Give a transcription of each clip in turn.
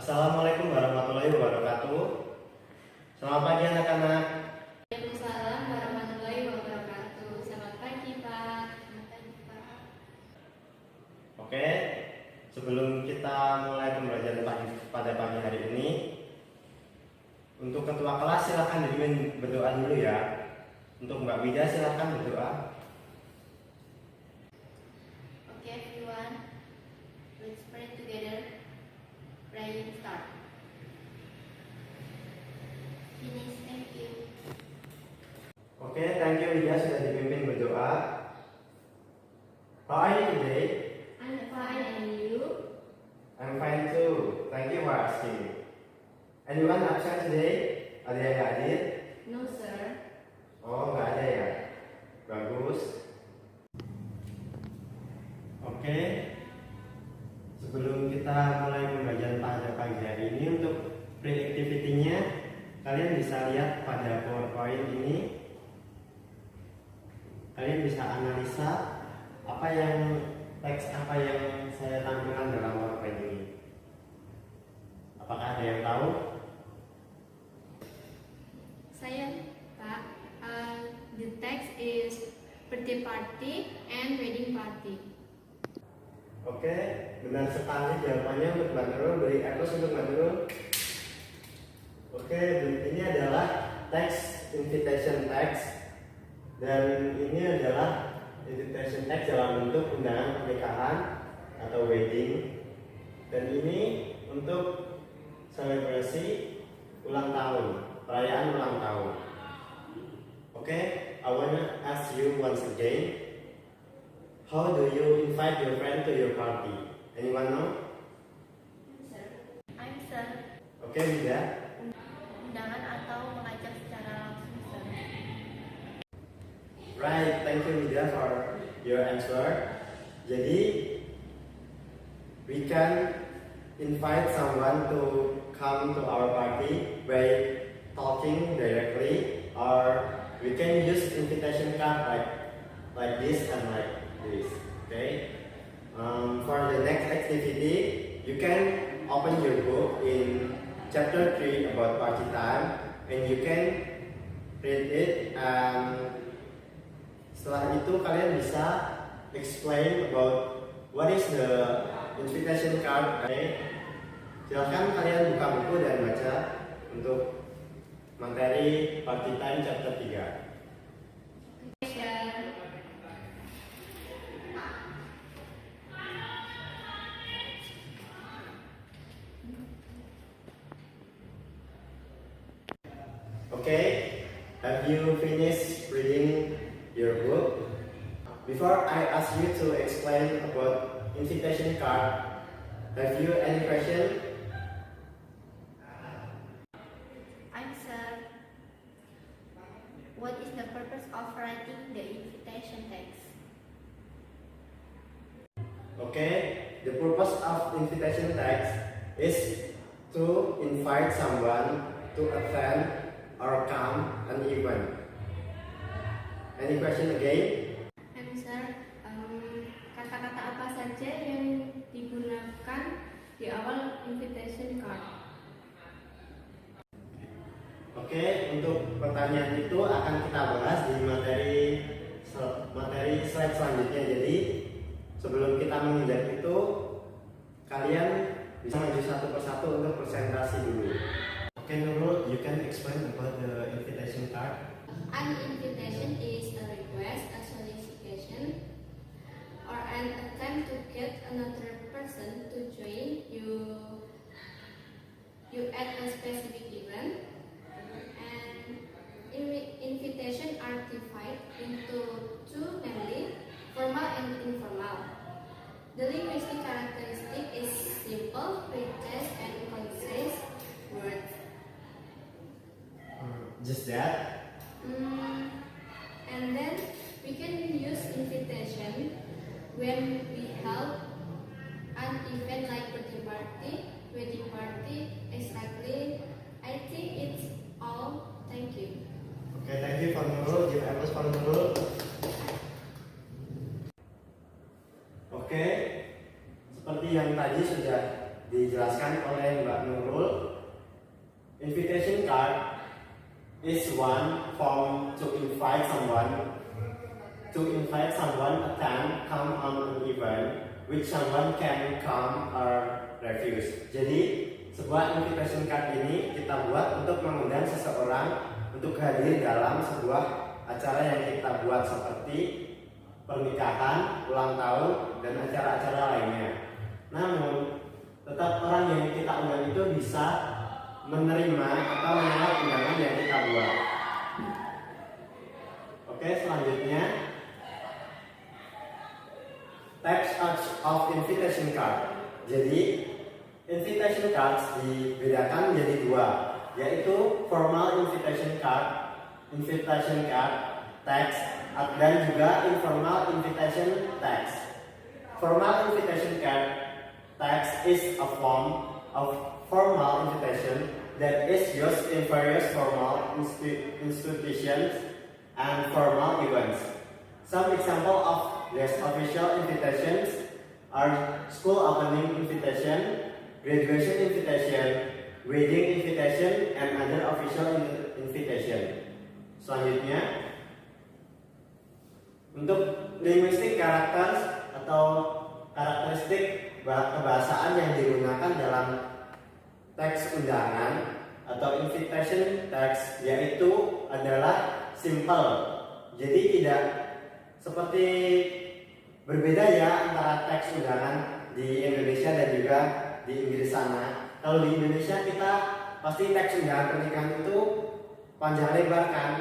Assalamualaikum warahmatullahi wabarakatuh. Selamat pagi anak-anak. Waalaikumsalam warahmatullahi wabarakatuh. Selamat pagi, Pak. Selamat pagi, Pak. Oke, sebelum kita mulai pembelajaran pada pagi hari ini, untuk ketua kelas silahkan dipimpin berdoa dulu ya. Untuk Mbak Wida silahkan berdoa. Okay, everyone. Let's pray together. Praying start. Finish. Thank you. Oke, thank you Wida sudah dipimpin berdoa. How are you today? I'm fine, and you? I'm fine too. Thank you for asking. Anyone absent today? Ada yang nggak hadir? No, sir. Oh, nggak ada ya? Bagus. Oke. Sebelum kita mulai pembelajaran pada pagi hari ini, untuk pre-activity-nya kalian bisa lihat pada PowerPoint ini. Kalian bisa analisa teks apa yang saya tampilkan dalam PowerPoint ini. Apakah ada yang tahu? Saya, Pak. The text is birthday party and wedding party. Oke, benar sekali jawabannya untuk Mbak Nurul. Beri applause untuk Mbak Nurul. Oke, ini adalah teks invitation text, dan ini adalah invitation text dalam bentuk undangan pernikahan atau wedding, dan ini untuk selebrasi ulang tahun, perayaan ulang tahun. Oke, I wanna ask you once again, how do you invite your friend to your party? Anyone know? I'm sir. Oke, Wida. Undangan atau mengajak secara langsung, sir. Right, thank you Wida for your answer. Jadi, we can invite someone to come to our party by talking directly, or we can use invitation card like this and like this. Okay. For the next activity, you can open your book in chapter 3 about party time, and you can read it. Setelah itu kalian bisa explain about what is the invitation card. Okay. Silahkan kalian buka buku dan baca untuk materi party time chapter 3. Okay, have you finished reading your book? Before I ask you to explain about invitation card, have you any question? I'm sir. What is the purpose of writing the invitation text? Okay, the purpose of invitation text is to invite someone to attend or come an event. Any question again? Sir, kata-kata apa saja yang digunakan di awal invitation card? Oke, untuk pertanyaan itu akan kita bahas di materi slide selanjutnya. Jadi sebelum kita menginjak itu, kalian bisa maju satu persatu untuk presentasi dulu. Oke, Nurul, you can explain about the invitation card. An invitation is a request, a solicitation, or an attempt to get another person to join you at a specific event. And invitation are divided into two, namely formal and informal. The linguistic characteristic is simple, precise, and concise words. Just that? And then we can use invitation when we hold an event like birthday party, wedding party, exactly. I think it's all. Thank you. Okay, thank you for Nurul. Give applause for Nurul. Oke, seperti yang tadi sudah di dijelaskan oleh Mbak Nurul, invitation card is one form to invite someone attend come on an event which someone can come or refuse. Jadi sebuah invitation card ini kita buat untuk mengundang seseorang untuk hadir dalam sebuah acara yang kita buat seperti pernikahan, ulang tahun, dan acara-acara lainnya. Namun tetap orang yang kita undang itu bisa menerima atau menolak undangan yang kita buat. Oke, selanjutnya types of invitation card. Jadi invitation cards dibedakan menjadi dua, yaitu formal invitation card text, dan juga informal invitation text. Formal invitation card text is a form of formal invitation that is used in various formal institutions and formal events. Some example of these official invitations are school opening invitation, graduation invitation, wedding invitation, and other official invitation. Selanjutnya, untuk linguistic characters atau karakteristik kebahasaan yang digunakan dalam teks undangan atau invitation text, yaitu adalah simple. Jadi tidak seperti berbeda ya antara teks undangan di Indonesia dan juga di Inggris sana. Kalau di Indonesia kita pasti teks undangan pernikahan itu panjang lebar kan,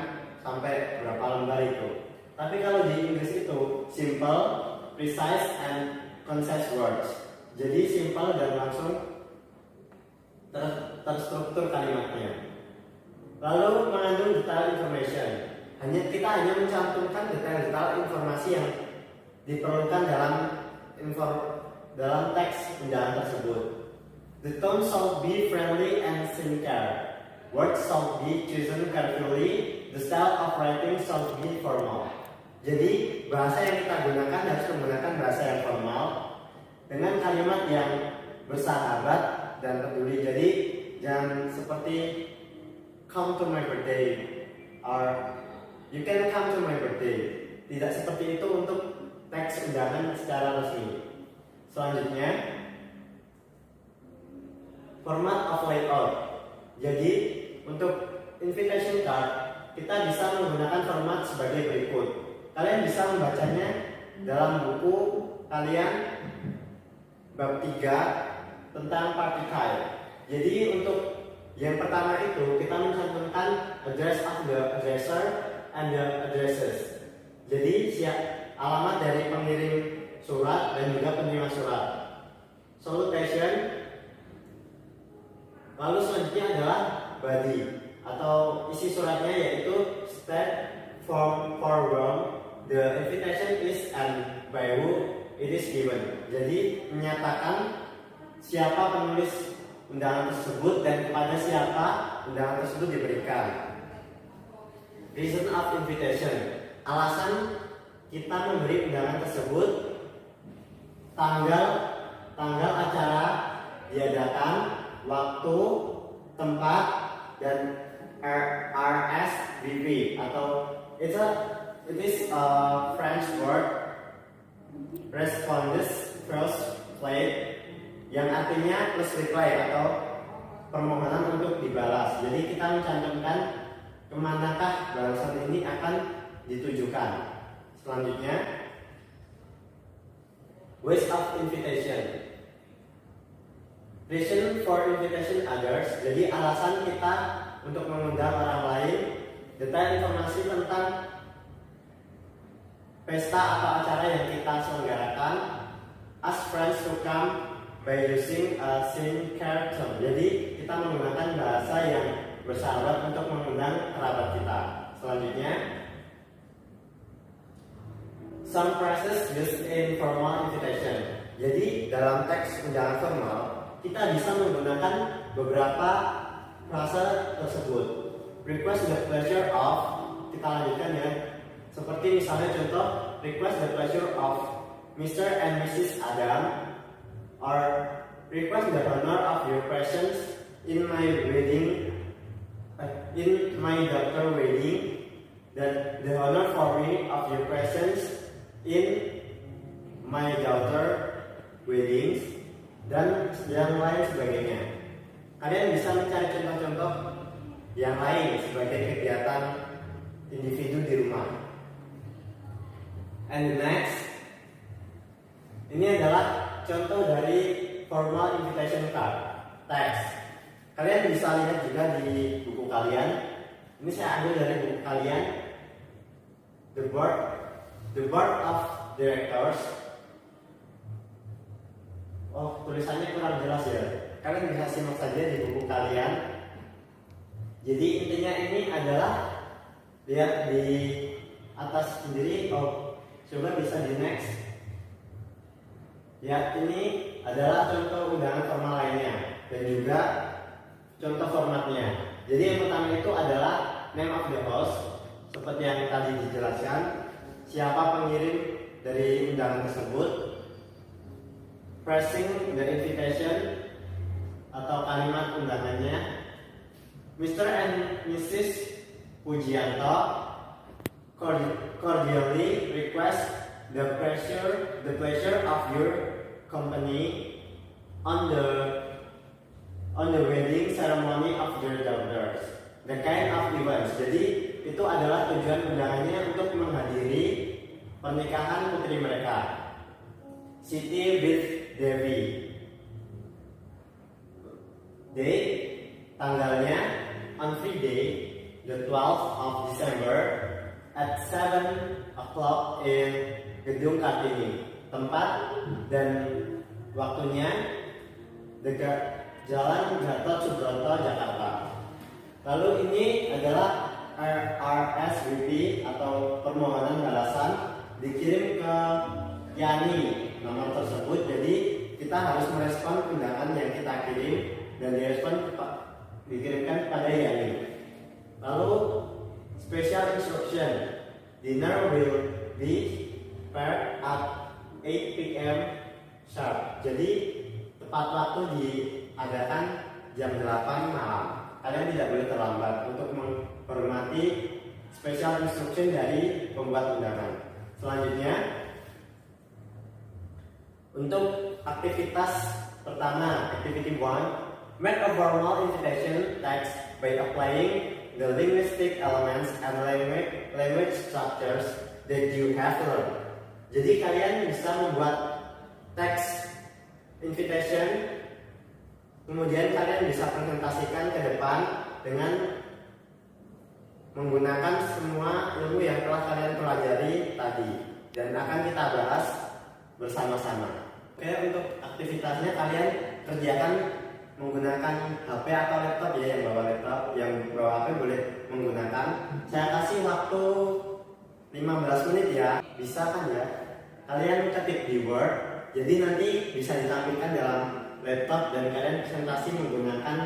sampai berapa lembar itu. Tapi kalau di Inggris itu simple, precise, and concise words. Jadi simple dan langsung terstruktur kalimatnya. Lalu mengandung detail information. Kita hanya mencantumkan detail-detail informasi yang diperlukan dalam teks undangan tersebut. The tone should be friendly and sincere. Words should be chosen carefully. The style of writing should be formal. Jadi bahasa yang kita gunakan harus menggunakan bahasa yang formal dengan kalimat yang bersahabat dan peduli. Jadi jangan seperti come to my birthday or you can come to my birthday. Tidak seperti itu untuk teks undangan secara resmi. Selanjutnya, format of layout. Jadi untuk invitation card kita bisa menggunakan format sebagai berikut. Kalian bisa membacanya dalam buku kalian bab 3 tentang party type. Jadi untuk yang pertama itu kita mencantumkan address of the addresser and the addresses. Jadi alamat dari pengirim surat dan juga penerima surat. Salutation. Lalu selanjutnya adalah body atau isi suratnya, yaitu state for whom the invitation is and by who it is given. Jadi menyatakan siapa penulis undangan tersebut dan kepada siapa undangan tersebut diberikan. Reason of invitation. Alasan kita memberi undangan tersebut, tanggal acara diadakan, waktu, tempat, dan RSVP atau it is a French word response first plate yang artinya plus reply atau permohonan untuk dibalas. Jadi kita mencantumkan kemanakah balasan ini akan ditujukan. Selanjutnya, ways of invitation. Reason for invitation others. Jadi alasan kita untuk mengundang orang lain. Detail informasi tentang pesta atau acara yang kita selenggarakan. Ask friends to come by using a sincere tone. Jadi kita menggunakan bahasa yang bersahabat untuk mengundang kerabat kita. Selanjutnya, some phrases used in formal invitation. Jadi dalam teks undangan formal kita bisa menggunakan beberapa frase tersebut. Request the pleasure of, kita lanjutkan ya. Seperti misalnya contoh, request the pleasure of Mr. and Mrs. Adam, or request the honor of your presence in my wedding, in my daughter wedding, that the honor for me of your presence in my daughter weddings, dan yang lain sebagainya. Kalian bisa mencari contoh-contoh yang lain sebagai kegiatan individu di rumah. And the next, ini adalah contoh dari formal invitation card text. Kalian bisa lihat juga di buku kalian. Ini saya ambil dari buku kalian, the board of directors. Oh, tulisannya kurang jelas ya. Kalian bisa simak saja di buku kalian. Jadi intinya ini adalah lihat di atas sendiri. Oh, coba bisa di next. Ya, ini adalah contoh undangan formal lainnya dan juga contoh formatnya. Jadi yang pertama itu adalah name of the host, seperti yang tadi dijelaskan, siapa pengirim dari undangan tersebut, phrasing the invitation atau kalimat undangannya, Mr. and Mrs. Pujianto cordially request the pleasure of your company on the wedding ceremony of their daughters. The kind of events. Jadi itu adalah tujuan undangannya untuk menghadiri pernikahan putri mereka. Siti with Devi. Date, tanggalnya on Friday, the 12th of December at 7 o'clock in Gedung Kartini. Tempat dan waktunya dekat Jalan Gatot Subroto, Jakarta. Lalu ini adalah RSVP atau permohonan balasan dikirim ke Yani nomor tersebut. Jadi kita harus merespon undangan yang kita kirim dan dikirimkan kepada Yani. Lalu special instruction, dinner will be prepared at 8 p.m. sharp. Jadi tepat waktu diadakan jam 8 malam. Kalian tidak boleh terlambat untuk menghormati special instruction dari pembuat undangan. Selanjutnya, untuk aktivitas pertama, activity 1, make a formal invitation text by applying the linguistic elements and language structures that you have learned. Jadi kalian bisa membuat teks invitation, kemudian kalian bisa presentasikan ke depan dengan menggunakan semua ilmu yang telah kalian pelajari tadi dan akan kita bahas bersama-sama. Oke, untuk aktivitasnya kalian kerjakan menggunakan HP atau laptop ya, yang bawa laptop, yang bawa HP boleh menggunakan. Saya kasih waktu 15 menit ya, bisa kan ya? Kalian ketik di Word, jadi nanti bisa ditampilkan dalam laptop dan kalian presentasi menggunakan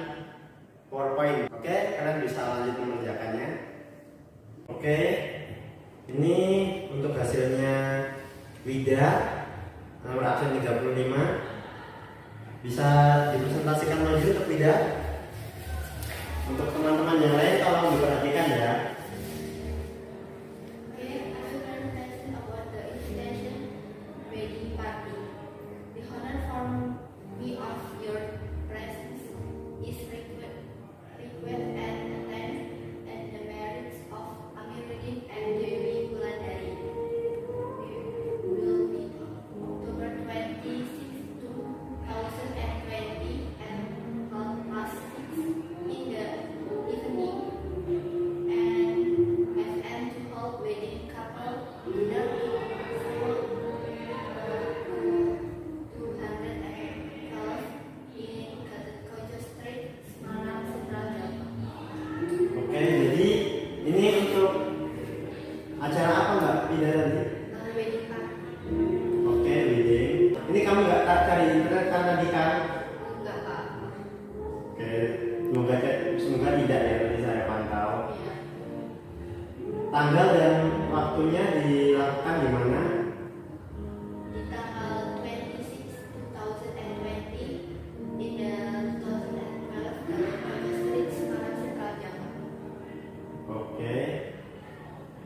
PowerPoint. Oke, kalian bisa lanjut mengerjakannya. Oke, ini untuk hasilnya Wida nomor absen 35. Bisa dipresentasikan maju untuk Wida. Untuk teman-teman yang lain tolong diperhatikan ya. Semoga tidak ya, tadi saya pantau. Tanggal dan waktunya dilakukan di mana? Di tanggal 26 2020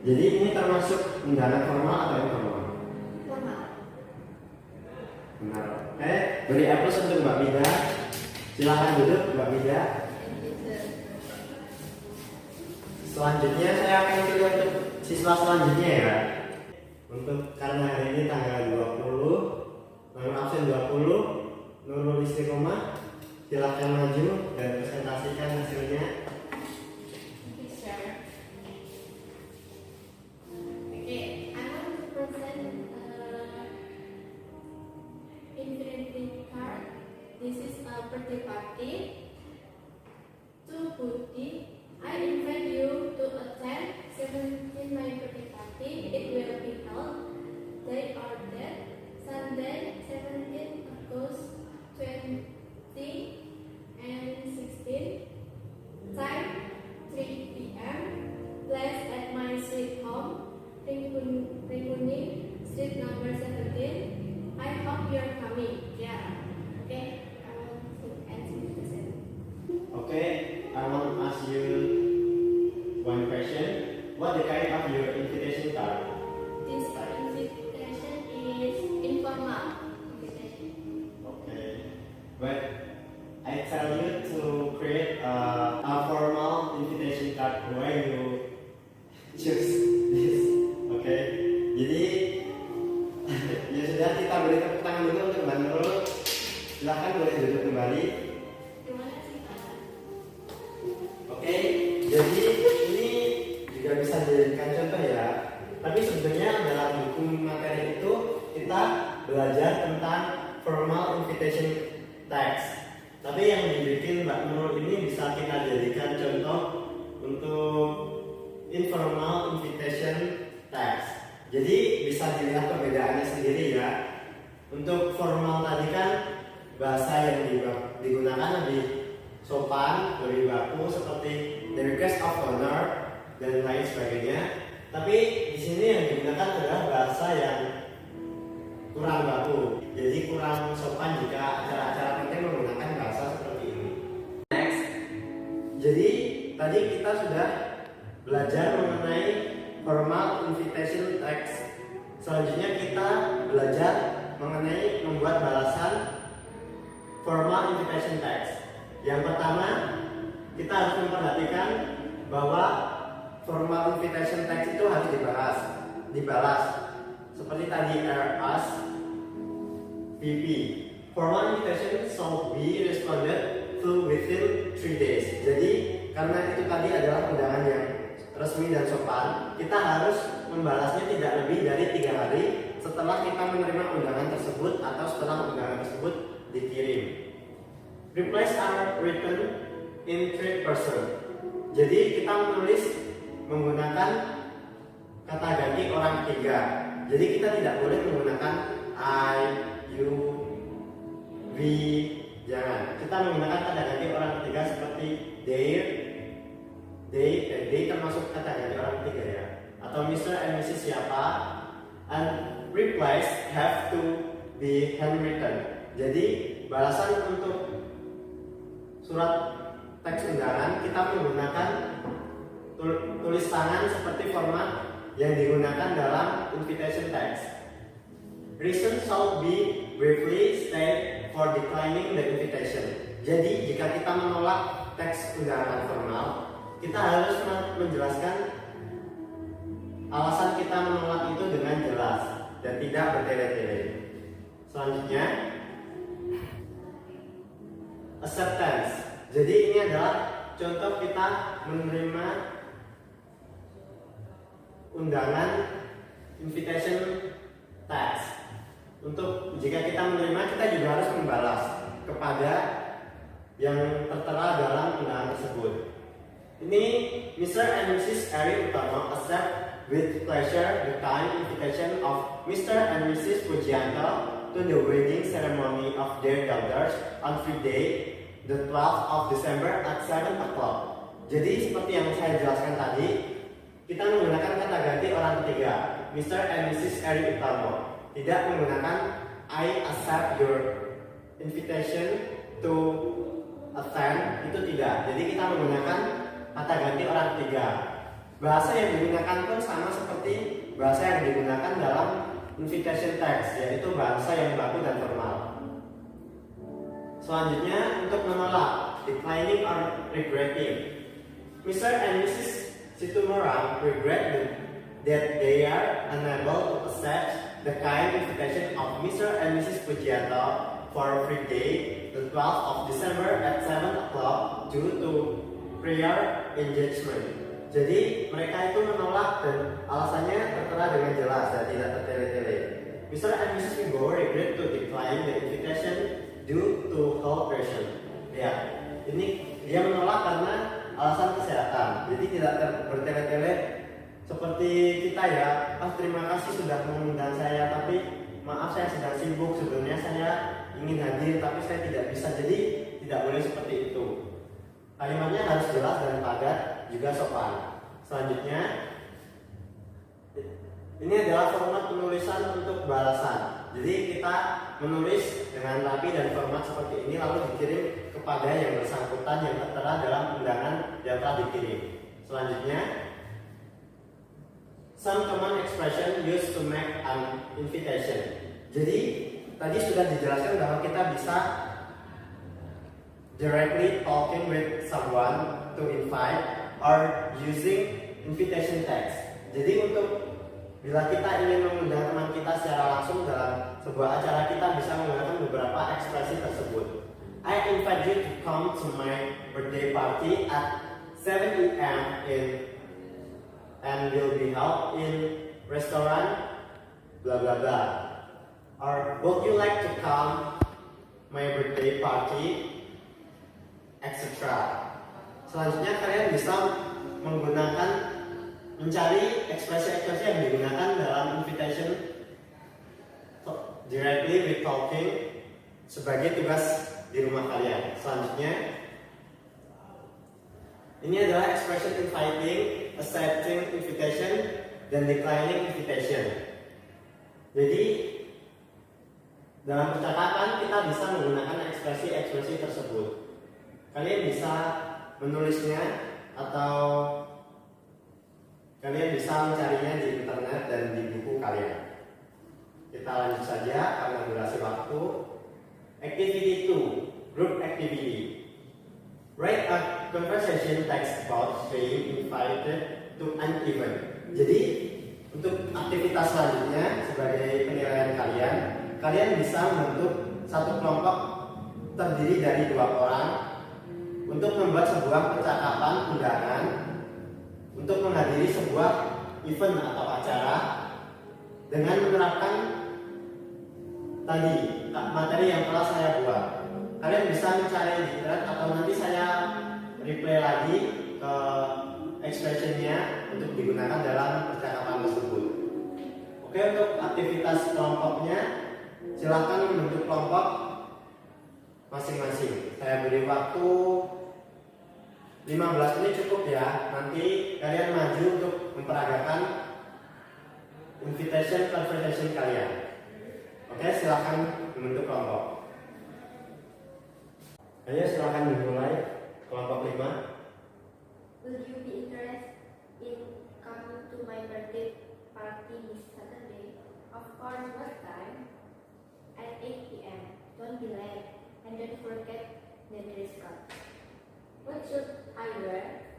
Jadi ini termasuk undangan formal atau informal? Formal. Benar. Beri aplaus untuk Mbak Mida. Silakan duduk Mbak Mida. Selanjutnya saya akan pilih untuk siswa selanjutnya ya. Untuk karena hari ini tanggal 20, lalu absen 20, Nurul Istiqomah, silakan maju dan presentasikan hasilnya. Okay, I want to present infinity card. This is a birthday party. To Budi, I invite you to attend 17 my birthday party. It will be held day or date Sunday 17 August 20 and 16. Time 3 p.m. Place at my sweet home, Ringkuni, street number 17. I hope you're coming. Yeah. Okay. I want to answer the question. Okay, I want to ask you one question. What the kind of your invitation card? This invitation is informal invitation. Okay, but I tell you to create a formal invitation card when you choose this. Okay, jadi ya sudah, kita beri tepuk tangan dulu untuk Mbak Nurul. Silahkan boleh duduk kembali. Gimana sih Pak? Oke, jadi ini juga bisa dijadikan contoh ya. Tapi sebenarnya dalam buku materi itu kita belajar tentang formal invitation text. Tapi yang dibikin Mbak Nurul ini bisa kita jadikan contoh untuk informal invitation text. Jadi bisa dilihat perbedaannya sendiri ya. Untuk formal tadi kan bahasa yang digunakan lebih sopan, lebih baku seperti the request of honor dan lain sebagainya. Tapi di sini yang digunakan adalah bahasa yang kurang baku. Jadi kurang sopan jika acara-acara penting menggunakan bahasa seperti ini. Next. Jadi tadi kita sudah belajar mengenai formal invitation text. Selanjutnya kita belajar mengenai membuat balasan formal invitation text. Yang pertama, kita harus memperhatikan bahwa formal invitation text itu harus dibalas. Seperti tadi as VP. Formal invitation shall be responded to within 3 days. Jadi karena itu tadi adalah undangan yang resmi dan sopan, kita harus membalasnya tidak lebih dari 3 hari setelah kita menerima undangan tersebut atau setelah undangan tersebut dikirim. Replies are written in third person. Jadi kita menulis menggunakan kata ganti orang ketiga. Jadi kita tidak boleh menggunakan I, you, we, jangan. Kita menggunakan kata ganti orang ketiga seperti their, they termasuk kata ganti orang ketiga ya. Atau Mr. and Mrs. siapa. And replies have to be handwritten. Jadi balasan untuk surat teks undangan kita menggunakan tulis tangan seperti format yang digunakan dalam invitation text. Reason shall be briefly stated for declining the invitation. Jadi jika kita menolak teks undangan formal, kita harus menjelaskan alasan kita menolak itu dengan jelas dan tidak bertele-tele. Selanjutnya, acceptance. Jadi ini adalah contoh kita menerima undangan invitation text. Untuk jika kita menerima, kita juga harus membalas kepada yang tertera dalam undangan tersebut. Ini Mr. and Mrs. Eri Utama accept with pleasure the kind invitation of Mr. and Mrs. Pujianto to the wedding ceremony of their daughters on Friday, the 12th of December at 7 o'clock. Jadi seperti yang saya jelaskan tadi, kita menggunakan kata ganti orang ketiga, Mr. and Mrs. Eri Utama. Tidak menggunakan I accept your invitation to attend, itu tidak. Jadi kita menggunakan kata ganti orang ketiga. Bahasa yang digunakan pun sama seperti bahasa yang digunakan dalam invitation text, yaitu bahasa yang baku dan formal. Selanjutnya untuk menolak, declining or regretting. Mr. and Mrs. Situmorang regret that they are unable to accept the kind invitation of Mr. and Mrs. Pujiato for a free day, the 12th of December at 7 o'clock due to prior engagement. Jadi mereka itu menolak dan alasannya tertera dengan jelas dan tidak tertele-tele. Mr. and Mrs. Wibowo regret to decline the invitation due to health reason. Ya, ini dia menolak karena alasan kesehatan. Jadi tidak bertele-tele seperti kita ya. Terima kasih sudah mengundang saya, tapi maaf saya sedang sibuk. Sebenarnya saya ingin hadir tapi saya tidak bisa. Jadi tidak boleh seperti itu. Kalimatnya harus jelas dan padat, juga sopan. Selanjutnya, ini adalah format penulisan untuk balasan. Jadi kita menulis dengan rapi dan format seperti ini lalu dikirim kepada yang bersangkutan yang tertera dalam undangan yang telah dikirim. Selanjutnya, some common expression used to make an invitation. Jadi tadi sudah dijelaskan bahwa kita bisa directly talking with someone to invite or using invitation text. Jadi untuk bila kita ingin mengundang teman kita secara langsung dalam sebuah acara, kita bisa menggunakan beberapa ekspresi tersebut. I invite you to come to my birthday party at 7 p.m. and will be held in restaurant blah blah blah. Or would you like to come my birthday party, etc. Selanjutnya kalian bisa menggunakan mencari ekspresi-ekspresi yang digunakan dalam invitation directly with talking sebagai tugas di rumah kalian. Selanjutnya ini adalah expression inviting, accepting invitation, dan declining invitation. Jadi dalam percakapan kita bisa menggunakan ekspresi-ekspresi tersebut. Kalian bisa menulisnya atau kalian bisa mencarinya di internet dan di buku kalian. Kita lanjut saja karena durasi waktu. Activity 2, group activity. Write a conversation text about being invited to an event. Jadi untuk aktivitas selanjutnya sebagai penilaian kalian, kalian bisa membentuk satu kelompok terdiri dari 2 orang untuk membuat sebuah percakapan undangan untuk menghadiri sebuah event atau acara dengan menerapkan tadi materi yang telah saya buat. Kalian bisa mencari di internet atau nanti saya replay lagi ke expressionnya untuk digunakan dalam percakapan tersebut. Oke, untuk aktivitas kelompoknya silahkan membentuk kelompok masing-masing. Saya beri waktu 15 menit cukup ya. Nanti kalian maju untuk memperagakan invitation conversation kalian. Oke, silakan membentuk kelompok. Ayo silakan dimulai kelompok 5. Will you be interested in coming to my birthday party this Saturday? Of course, what time? At 8 p.m. Don't be late, and don't forget the dress code. What should I wear?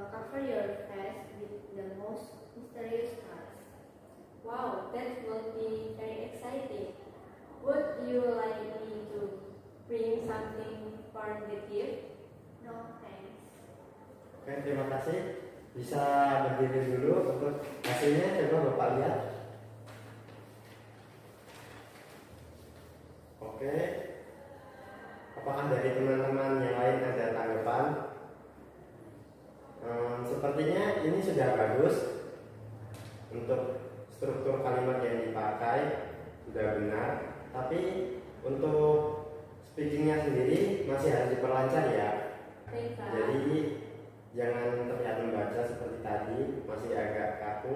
Cover your face with the most mysterious colors. Wow, that will be very exciting. Would you like me to bring something for the gift? No, thanks. Oke, terima kasih. Bisa berdiri dulu untuk hasilnya. Coba Bapak lihat. Oke. Apakah dari teman-teman yang lain ada tanggapan? Sepertinya ini sudah bagus. Untuk struktur kalimat yang dipakai sudah benar. Tapi untuk speakingnya sendiri masih harus diperlancar ya. Jadi jangan terlihat membaca seperti tadi, masih agak kaku,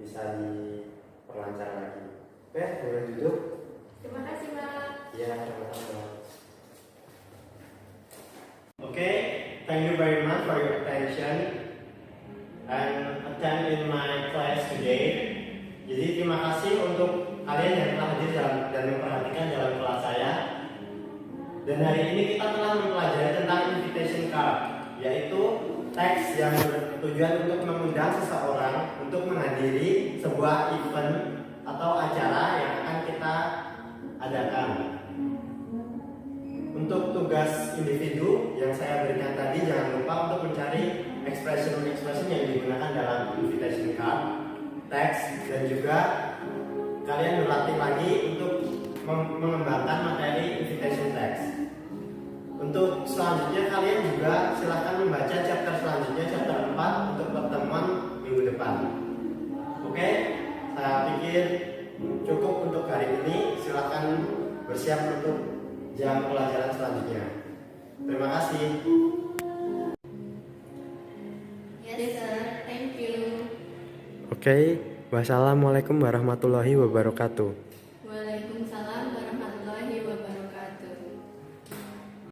bisa diperlancar lagi. Oke, boleh duduk. Terima kasih, Mbak. Ya, sama-sama. Oke, thank you very much for your attention. attend in my class today. Jadi terima kasih untuk kalian yang telah hadir dan memperhatikan dalam kelas saya. Dan hari ini kita telah mempelajari tentang invitation card, yaitu teks yang bertujuan untuk mengundang seseorang untuk menghadiri sebuah event atau acara yang akan kita adakan. Untuk tugas individu yang saya berikan tadi, jangan lupa untuk mencari expression yang digunakan dalam invitation card, teks, dan juga kalian berlatih lagi untuk mengembangkan materi invitation text. Untuk selanjutnya kalian juga silahkan membaca chapter selanjutnya, chapter 4 untuk pertemuan minggu depan. Oke, saya pikir cukup untuk hari ini. Silahkan bersiap untuk jam pelajaran selanjutnya. Terima kasih. Yes, sir. Thank you. Oke, wassalamualaikum warahmatullahi wabarakatuh.